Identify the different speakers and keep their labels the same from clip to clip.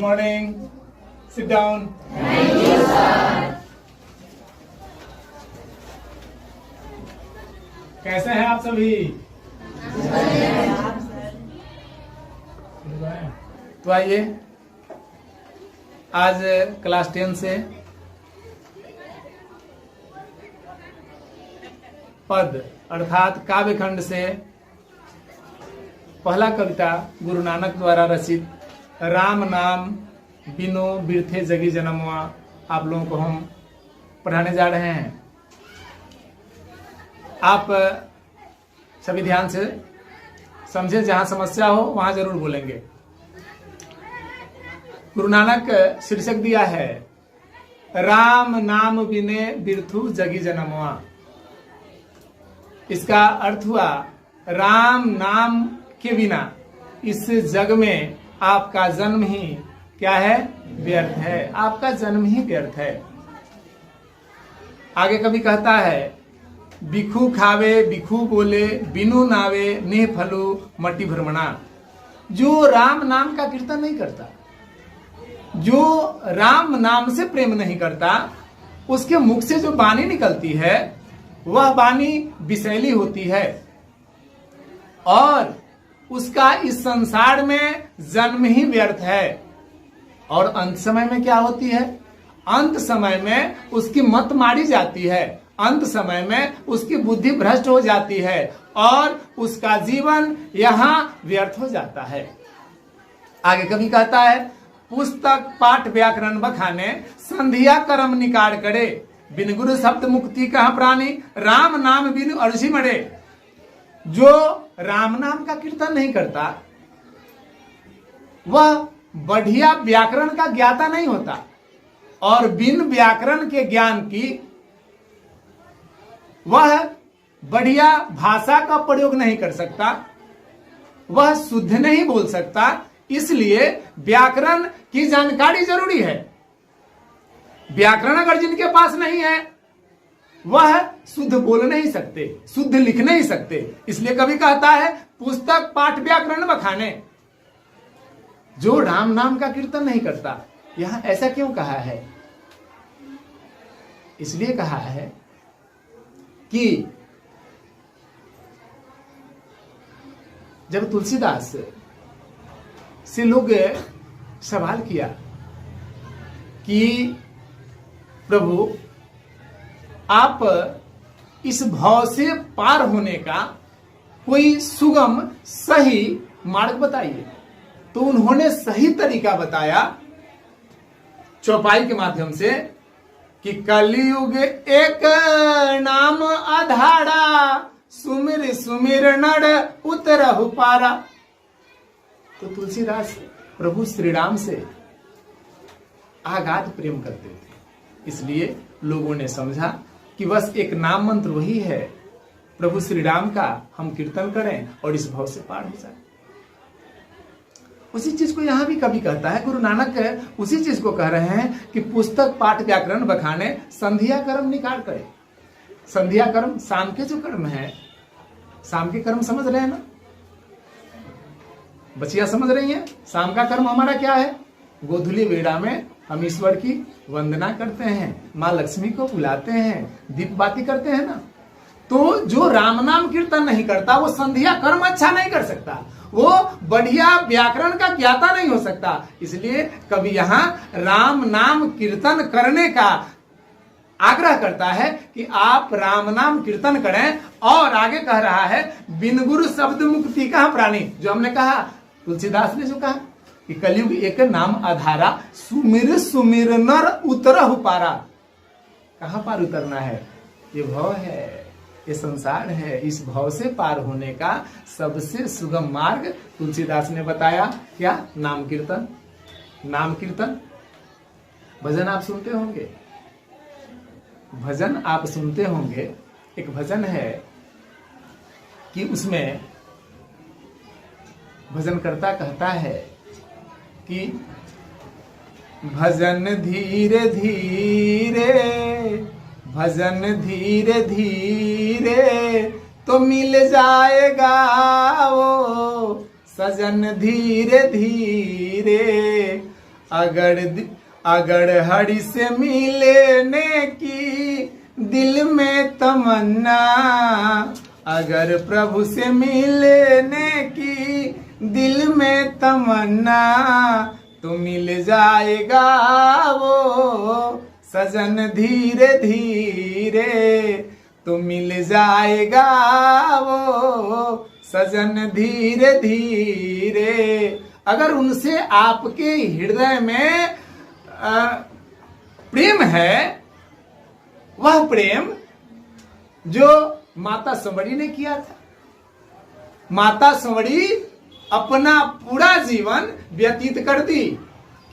Speaker 1: morning. Sit down.
Speaker 2: Thank you, sir.
Speaker 1: कैसे हैं आप सभी? तो आइए आज क्लास 10 से पद अर्थात काव्य खंड से पहला कविता गुरु नानक द्वारा रचित राम नाम बिनो बिरथे जगी जन्मवा आप लोगों को हम पढ़ाने जा रहे हैं। आप सभी ध्यान से समझे, जहां समस्या हो वहां जरूर बोलेंगे। गुरु नानक शीर्षक दिया है राम नाम बिने बिरथु जगी जन्मवा। इसका अर्थ हुआ राम नाम के बिना इस जग में आपका जन्म ही क्या है? व्यर्थ है। आपका जन्म ही व्यर्थ है। आगे कभी कहता है बिखू खावे बिखू बोले बिनु नावे नेह फलू मट्टी भ्रमणा। जो राम नाम का कीर्तन नहीं करता, जो राम नाम से प्रेम नहीं करता, उसके मुख से जो वाणी निकलती है वह वाणी विषैली होती है और उसका इस संसार में जन्म ही व्यर्थ है। और अंत समय में क्या होती है? अंत समय में उसकी मत मारी जाती है, अंत समय में उसकी बुद्धि भ्रष्ट हो जाती है और उसका जीवन यहां व्यर्थ हो जाता है। आगे कभी कहता है पुस्तक पाठ व्याकरण बखाने संधिया कर्म निकार करे बिन गुरु शब्द मुक्ति कहा प्राणी राम नाम बिन अर्षि मरे। जो राम नाम का कीर्तन नहीं करता वह बढ़िया व्याकरण का ज्ञाता नहीं होता और बिन व्याकरण के ज्ञान की वह बढ़िया भाषा का प्रयोग नहीं कर सकता, वह शुद्ध नहीं बोल सकता। इसलिए व्याकरण की जानकारी जरूरी है। व्याकरण अगर जिनके पास नहीं है वह शुद्ध बोल नहीं सकते, शुद्ध लिख नहीं सकते। इसलिए कभी कहता है पुस्तक पाठ व्याकरण बखाने। जो राम नाम का कीर्तन नहीं करता, यहां ऐसा क्यों कहा है? इसलिए कहा है कि जब तुलसीदास से लोग सवाल किया कि प्रभु आप इस भाव से पार होने का कोई सुगम सही मार्ग बताइए, तो उन्होंने सही तरीका बताया चौपाई के माध्यम से कि कलयुग एक नाम आधारा सुमिर सुमिर नर उतरहु पारा। तो तुलसीदास प्रभु श्री राम से आगाध प्रेम करते थे, इसलिए लोगों ने समझा कि बस एक नाम मंत्र वही है, प्रभु श्री राम का हम कीर्तन करें और इस भाव से पार हो जाए। उसी चीज को यहां भी कभी कहता है गुरु नानक, उसी चीज को कह रहे हैं कि पुस्तक पाठ व्याकरण बखाने संध्या कर्म निकाल करे। संध्या कर्म शाम के जो कर्म है, शाम के कर्म समझ रहे हैं ना बच्चियां, समझ रही हैं? शाम का कर्म हमारा क्या है? गोधुली बेड़ा में हम ईश्वर की वंदना करते हैं, माँ लक्ष्मी को बुलाते हैं, दीप बाती करते हैं ना। तो जो राम नाम कीर्तन नहीं करता वो संध्या कर्म अच्छा नहीं कर सकता, वो बढ़िया व्याकरण का ज्ञाता नहीं हो सकता। इसलिए कभी यहां राम नाम कीर्तन करने का आग्रह करता है कि आप राम नाम कीर्तन करें। और आगे कह रहा है बिन गुरु शब्द मुक्ति का प्राणी। जो हमने कहा, तुलसीदास ने जो कहा कि कलयुग एक नाम आधारा सुमिर सुमिर नर उतरहु पारा। कहां पार उतरना है? ये भव है, ये संसार है। इस भव से पार होने का सबसे सुगम मार्ग तुलसीदास ने बताया। क्या? नाम कीर्तन। नाम कीर्तन भजन आप सुनते होंगे, भजन आप सुनते होंगे। एक भजन है कि उसमें भजनकर्ता कहता है कि भजन धीरे धीरे, भजन धीरे धीरे तो मिल जाएगा वो सजन धीरे धीरे। अगर हरि से मिलने की दिल में तमन्ना, अगर प्रभु से मिलने की दिल में तमन्ना, तो मिल जाएगा वो सजन धीरे धीरे, तो मिल जाएगा वो सजन धीरे धीरे। अगर उनसे आपके हृदय में प्रेम है, वह प्रेम जो माता संवरी ने किया था। माता संवरी अपना पूरा जीवन व्यतीत कर दी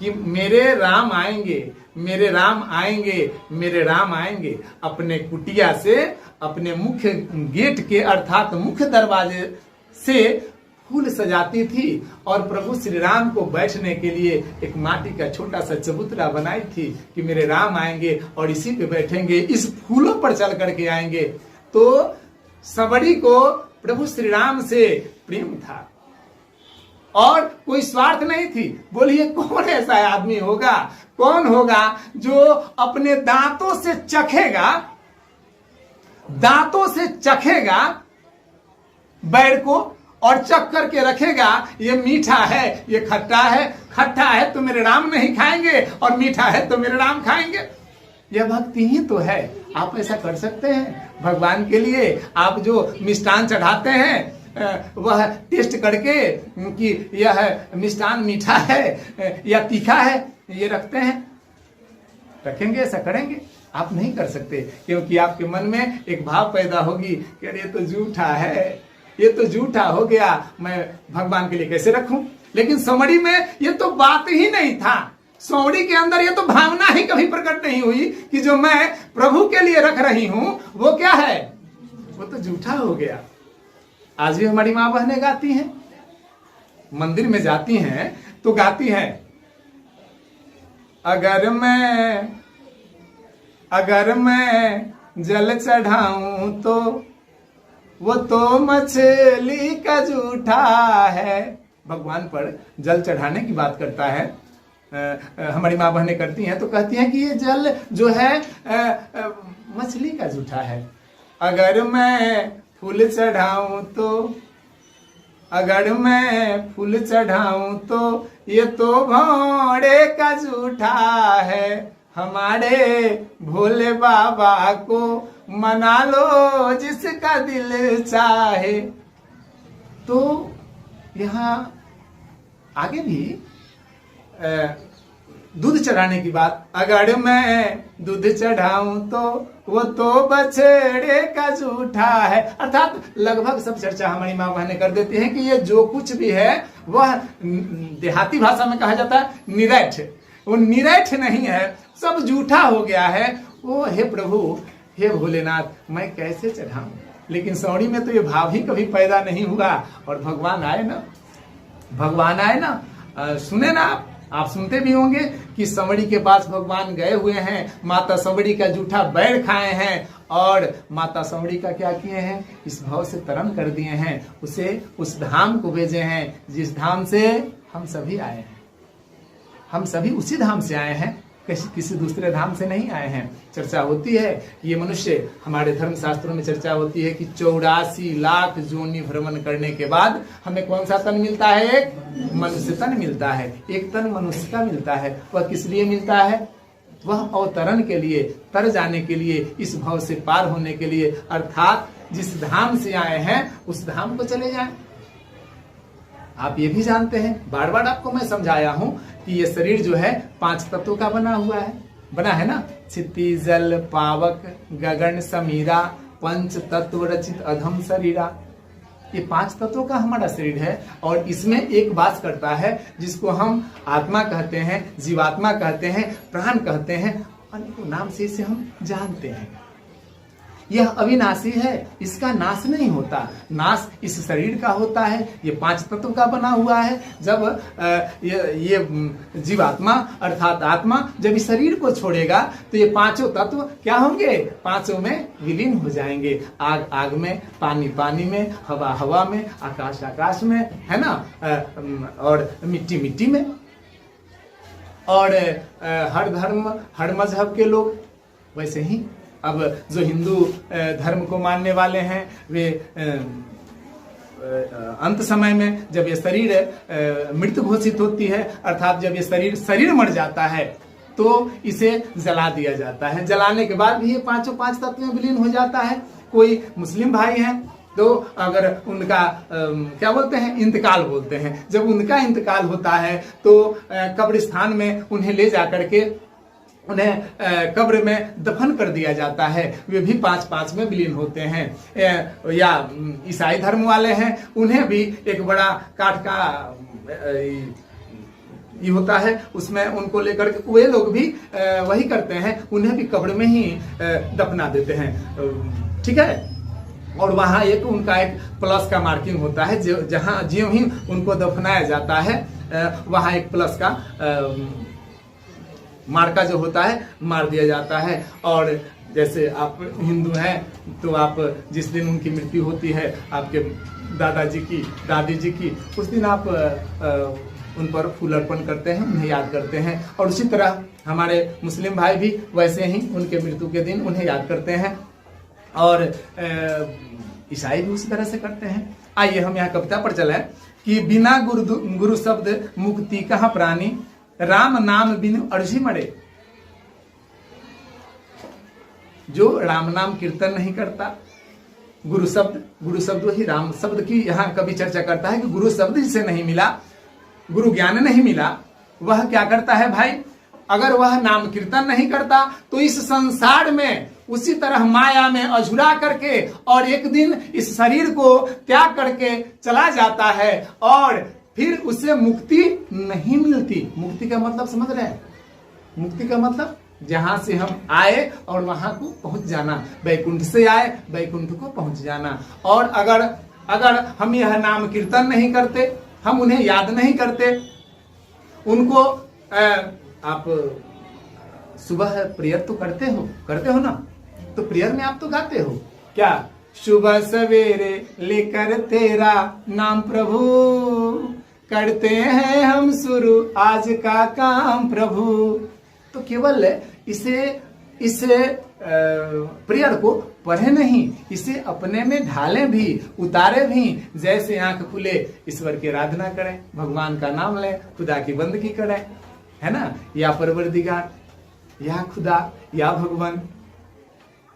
Speaker 1: कि मेरे राम आएंगे, मेरे राम आएंगे, मेरे राम आएंगे। अपने कुटिया से, अपने मुख्य गेट के अर्थात मुख्य दरवाजे से फूल सजाती थी और प्रभु श्री राम को बैठने के लिए एक माटी का छोटा सा चबूतरा बनाई थी कि मेरे राम आएंगे और इसी पे बैठेंगे, इस फूलों पर चल करके आएंगे। तो संवरी को प्रभु श्री राम से प्रेम था और कोई स्वार्थ नहीं थी। बोलिए कौन ऐसा आदमी होगा, कौन होगा जो अपने दांतों से चखेगा, दांतों से चखेगा बैर को और चख करके रखेगा, ये मीठा है, ये खट्टा है, खट्टा है तो मेरे राम नहीं खाएंगे और मीठा है तो मेरे राम खाएंगे। यह भक्ति ही तो है। आप ऐसा कर सकते हैं भगवान के लिए। आप जो मिष्ठान चढ़ाते हैं वह टेस्ट करके कि यह मिष्ठान मीठा है या तीखा है, ये रखते हैं, रखेंगे, ऐसा करेंगे? आप नहीं कर सकते, क्योंकि आपके मन में एक भाव पैदा होगी कि अरे ये तो झूठा है, ये तो झूठा हो गया, मैं भगवान के लिए कैसे रखूं। लेकिन संवरी में ये तो बात ही नहीं था। संवरी के अंदर ये तो भावना ही कभी प्रकट नहीं हुई कि जो मैं प्रभु के लिए रख रही हूं वो क्या है, वो तो झूठा हो गया। आज भी हमारी माँ बहनें गाती हैं, मंदिर में जाती हैं तो गाती हैं, अगर मैं जल चढ़ाऊं तो वो तो मछली का झूठा है। भगवान पर जल चढ़ाने की बात करता है, हमारी माँ बहनें करती हैं तो कहती हैं कि ये जल जो है मछली का झूठा है। अगर मैं फूल चढ़ाऊं तो, अगर मैं फूल चढ़ाऊं तो ये तो घोड़े का झूठा है। हमारे भोले बाबा को मना लो जिसका दिल चाहे। तो यहाँ आगे भी दूध चढ़ाने की बात, अगर मैं दूध चढ़ाऊं तो वो तो बछड़े का झूठा है। अर्थात लगभग सब चर्चा हमारी माँ बहनें कर देती हैं कि ये जो कुछ भी है वह देहाती भाषा में कहा जाता है निरैठ, वो निरैठ नहीं है, सब झूठा हो गया है। वो हे प्रभु, हे भोलेनाथ, मैं कैसे चढ़ाऊं। लेकिन सौड़ी में तो ये भाव ही कभी पैदा नहीं हुआ और भगवान आए ना, भगवान आए ना। सुने ना आप सुनते भी होंगे कि संवरी के पास भगवान गए हुए हैं, माता संवरी का जूठा बैर खाए हैं और माता संवरी का क्या किए हैं, इस भाव से तरन कर दिए हैं, उसे उस धाम को भेजे हैं जिस धाम से हम सभी आए हैं। हम सभी उसी धाम से आए हैं, किसी दूसरे धाम से नहीं आए हैं। चर्चा होती है कि ये मनुष्य, हमारे धर्म शास्त्रों में चर्चा होती है कि 84 लाख जोनि भ्रमण करने के बाद हमें कौन सा तन मिलता है, एक मनुष्य तन मिलता है, एक तन मनुष्य का मिलता है। वह किस लिए मिलता है, वह अवतरण के लिए, तर जाने के लिए, इस भाव से पार होने के लिए, अर्थात जिस धाम से आए हैं उस धाम को चले जाएं। आप ये भी जानते हैं, बार बार आपको मैं समझाया हूं कि ये शरीर जो है 5 तत्वों का बना हुआ है, बना है ना, क्षिति जल पावक गगन समीरा पंच तत्व रचित अधम शरीरा। ये 5 तत्वों का हमारा शरीर है और इसमें एक वास करता है जिसको हम आत्मा कहते हैं, जीवात्मा कहते हैं, प्राण कहते हैं, अनेकों नाम से इसे हम जानते हैं। यह अविनाशी है, इसका नाश नहीं होता, नाश इस शरीर का होता है। ये 5 तत्व का बना हुआ है। जब ये जीवात्मा अर्थात आत्मा जब इस शरीर को छोड़ेगा तो ये 5 तत्व क्या होंगे, 5 में विलीन हो जाएंगे। आग आग में, पानी पानी में, हवा हवा में, आकाश आकाश में, है ना, और मिट्टी मिट्टी में। और हर धर्म हर मजहब के लोग, वैसे ही अब जो हिंदू धर्म को मानने वाले हैं वे अंत समय में जब ये शरीर मृत घोषित होती है, अर्थात जब ये शरीर मर जाता है तो इसे जला दिया जाता है। जलाने के बाद भी ये पांचों पांच तत्व में विलीन हो जाता है। कोई मुस्लिम भाई हैं तो अगर उनका क्या बोलते हैं, इंतकाल बोलते हैं, जब उनका इंतकाल होता है तो कब्रिस्तान में उन्हें ले जा करके उन्हें कब्र में दफन कर दिया जाता है। वे भी पांच पांच में विलीन होते हैं। या ईसाई धर्म वाले हैं, उन्हें भी एक बड़ा काठ का ये होता है, उसमें उनको लेकर के वे लोग भी वही करते हैं, उन्हें भी कब्र में ही दफना देते हैं। ठीक है। और वहां एक उनका एक प्लस का मार्किंग होता है, जहां ज्यों ही उनको दफनाया जाता है वहां एक प्लस का मार्का जो होता है मार दिया जाता है। और जैसे आप हिंदू हैं तो आप जिस दिन उनकी मृत्यु होती है, आपके दादाजी की दादी जी की, उस दिन आप उन पर फूल अर्पण करते हैं, उन्हें याद करते हैं। और उसी तरह हमारे मुस्लिम भाई भी वैसे ही उनके मृत्यु के दिन उन्हें याद करते हैं, और ईसाई भी उसी तरह से करते हैं। आइए हम यहाँ कविता पर चले कि बिना गुरु शब्द मुक्ति कहाँ प्राणी, राम नाम बिनु अर्जी मरे। जो राम नाम कीर्तन नहीं करता, गुरु शब्द वही राम शब्द की यहाँ कभी चर्चा करता है कि गुरु शब्द जिसे नहीं मिला, गुरु ज्ञान नहीं मिला, वह क्या करता है भाई, अगर वह नाम कीर्तन नहीं करता तो इस संसार में उसी तरह माया में अझुरा करके और एक दिन इस शरीर को त्याग करके चला जाता है, और फिर उसे मुक्ति नहीं मिलती। मुक्ति का मतलब समझ रहे हैं? मुक्ति का मतलब जहां से हम आए और वहां को पहुंच जाना, वैकुंठ से आए वैकुंठ को पहुंच जाना। और अगर हम यह नाम कीर्तन नहीं करते, हम उन्हें याद नहीं करते, उनको आप सुबह प्रेयर तो करते हो ना, तो प्रेयर में आप तो गाते हो क्या, सुबह सवेरे लेकर तेरा नाम प्रभु, करते हैं हम शुरू आज का काम प्रभु। तो केवल इस प्रेयर को पढ़े नहीं, इसे अपने में ढालें भी, उतारे भी। जैसे आंख खुले ईश्वर की आराधना करें, भगवान का नाम लें, खुदा की बंदगी करें, है ना, या परवरदिगार, या खुदा, या भगवान,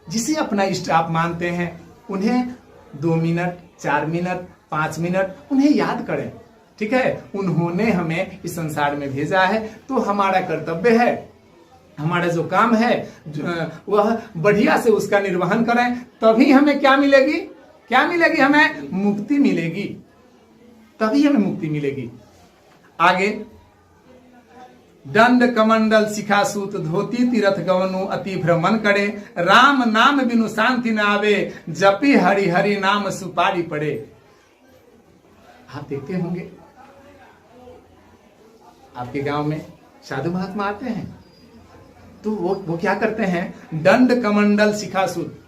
Speaker 1: जिसे अपना इष्ट आप मानते हैं, उन्हें 2 मिनट 4 मिनट 5 मिनट उन्हें याद करें। ठीक है। उन्होंने हमें इस संसार में भेजा है, तो हमारा कर्तव्य है, हमारा जो काम है वह बढ़िया से उसका निर्वहन करें, तभी हमें क्या मिलेगी, हमें मुक्ति मिलेगी, तभी हमें मुक्ति मिलेगी। आगे, दंड कमंडल शिखा सूत धोती तीर्थ गवनु अति भ्रमण करे, राम नाम बिनु शांति न आवे, जपी हरि हरि नाम सुपारी पड़े। आप देखते होंगे आपके गांव में साधु महात्मा आते हैं, तो वो क्या करते हैं, दंड कमंडल शिखा सूत,